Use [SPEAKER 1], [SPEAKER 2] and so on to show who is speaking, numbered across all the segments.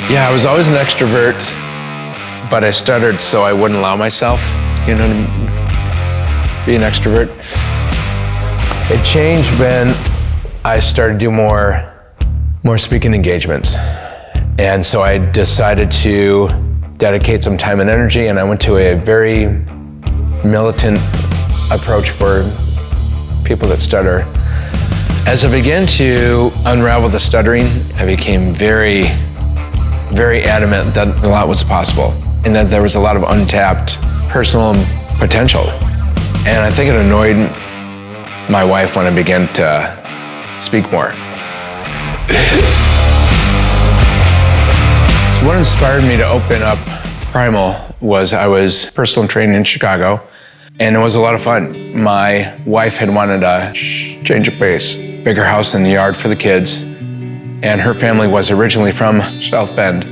[SPEAKER 1] Yeah, I was always an extrovert, but I stuttered so I wouldn't allow myself, to be an extrovert. It changed when I started to do more speaking engagements. And so I decided to dedicate some time and energy, and I went to a very militant approach for people that stutter. As I began to unravel the stuttering, I became very, very adamant that a lot was possible and that there was a lot of untapped personal potential. And I think it annoyed my wife when I began to speak more. So what inspired me to open up Primal was I was personal training in Chicago, and it was a lot of fun. My wife had wanted a change of pace, bigger house in the yard for the kids, and her family was originally from South Bend.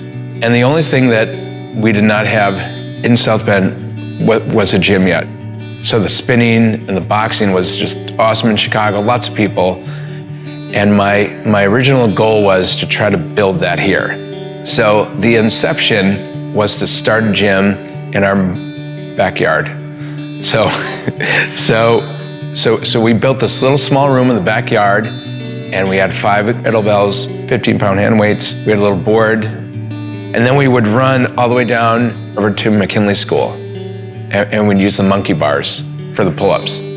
[SPEAKER 1] And the only thing that we did not have in South Bend was a gym yet. So the spinning and the boxing was just awesome in Chicago, lots of people. And my original goal was to try to build that here. So the inception was to start a gym in our backyard. So we built this little small room in the backyard, and we had 5 kettlebells, 15-pound hand weights. We had a little board, and then we would run all the way down over to McKinley School, and we'd use the monkey bars for the pull-ups. 5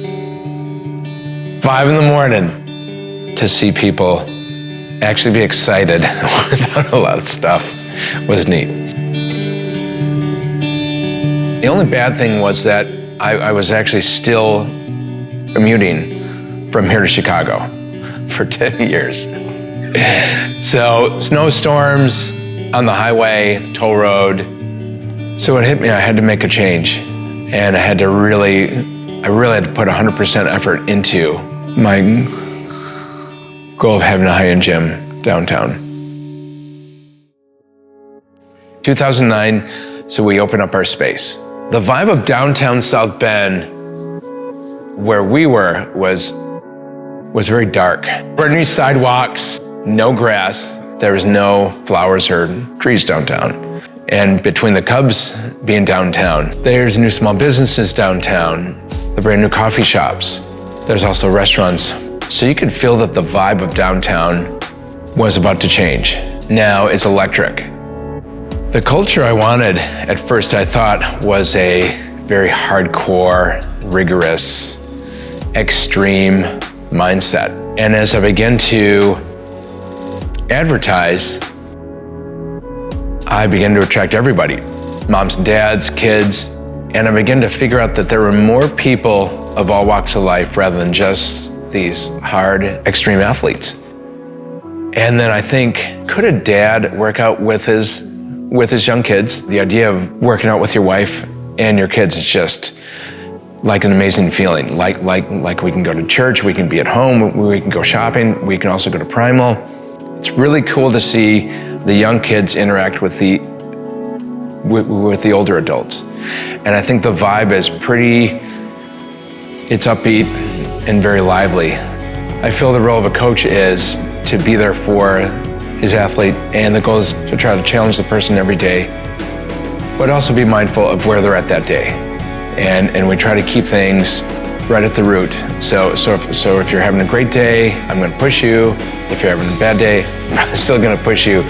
[SPEAKER 1] in the morning to see people actually be excited without a lot of stuff was neat. The only bad thing was that I was actually still commuting from here to Chicago for 10 years. So snowstorms on the highway, the toll road. So it hit me, I had to make a change. And I really had to put 100% effort into my goal of having a high-end gym downtown. 2009, so we opened up our space. The vibe of downtown South Bend, where we were, was very dark. There were no sidewalks, no grass. There was no flowers or trees downtown. And between the Cubs being downtown, there's new small businesses downtown, the brand new coffee shops. There's also restaurants. So you could feel that the vibe of downtown was about to change. Now it's electric. The culture I wanted at first, I thought, was a very hardcore, rigorous, extreme mindset. And as I began to advertise, I began to attract everybody, moms and dads, kids, and I began to figure out that there were more people of all walks of life rather than just these hard, extreme athletes. And then I think, could a dad work out with his young kids? The idea of working out with your wife and your kids is just like an amazing feeling. Like we can go to church, we can be at home, we can go shopping, we can also go to Primal. It's really cool to see the young kids interact with the older adults. And I think the vibe is it's upbeat and very lively. I feel the role of a coach is to be there for his athlete, and the goal is to try to challenge the person every day, but also be mindful of where they're at that day. And we try to keep things right at the root. So if you're having a great day, I'm going to push you. If you're having a bad day, I'm still going to push you,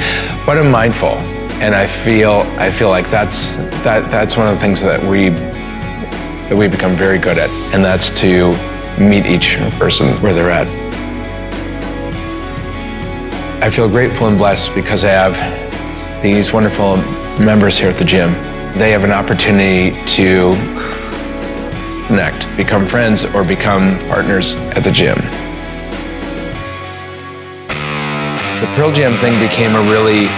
[SPEAKER 1] but I'm mindful. And I feel like that's one of the things that we become very good at, and that's to meet each person where they're at. I feel grateful and blessed because I have these wonderful members here at the gym. They have an opportunity to connect, become friends, or become partners at the gym. The Pearl Jam thing became a really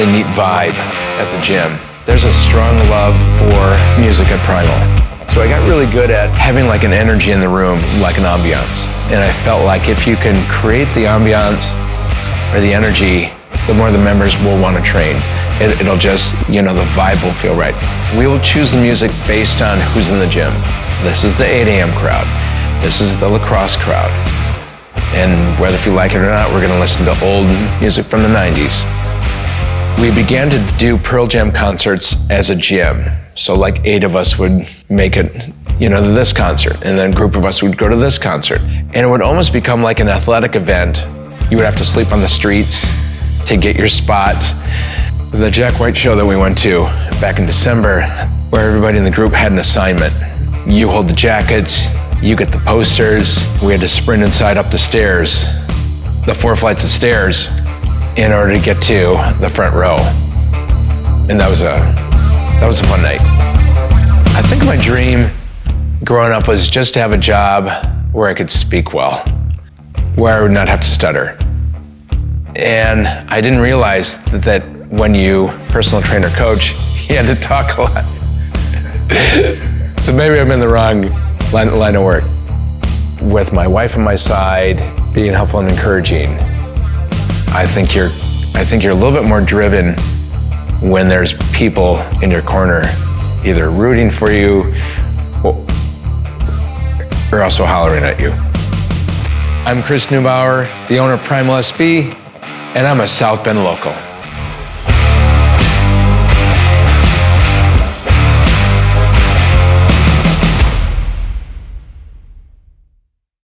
[SPEAKER 1] neat vibe at the gym. There's a strong love for music at Primal. So I got really good at having like an energy in the room, like an ambiance. And I felt like if you can create the ambiance or the energy, the more the members will want to train. It'll just, the vibe will feel right. We will choose the music based on who's in the gym. This is the 8 a.m. crowd. This is the lacrosse crowd. And whether if you like it or not, we're going to listen to old music from the 90s. We began to do Pearl Jam concerts as a gym. So like 8 of us would make it, to this concert, and then a group of us would go to this concert. And it would almost become like an athletic event. You would have to sleep on the streets to get your spot. The Jack White show that we went to back in December, where everybody in the group had an assignment. You hold the jackets, you get the posters. We had to sprint inside up the stairs, the 4 flights of stairs, in order to get to the front row. And that was a fun night. I think my dream growing up was just to have a job where I could speak well, where I would not have to stutter. And I didn't realize that when you personal trainer coach, you had to talk a lot. So maybe I'm in the wrong line of work. With my wife on my side, being helpful and encouraging, I think you're a little bit more driven when there's people in your corner, either rooting for you or also hollering at you. I'm Chris Neubauer, the owner of Primal SB, and I'm a South Bend local.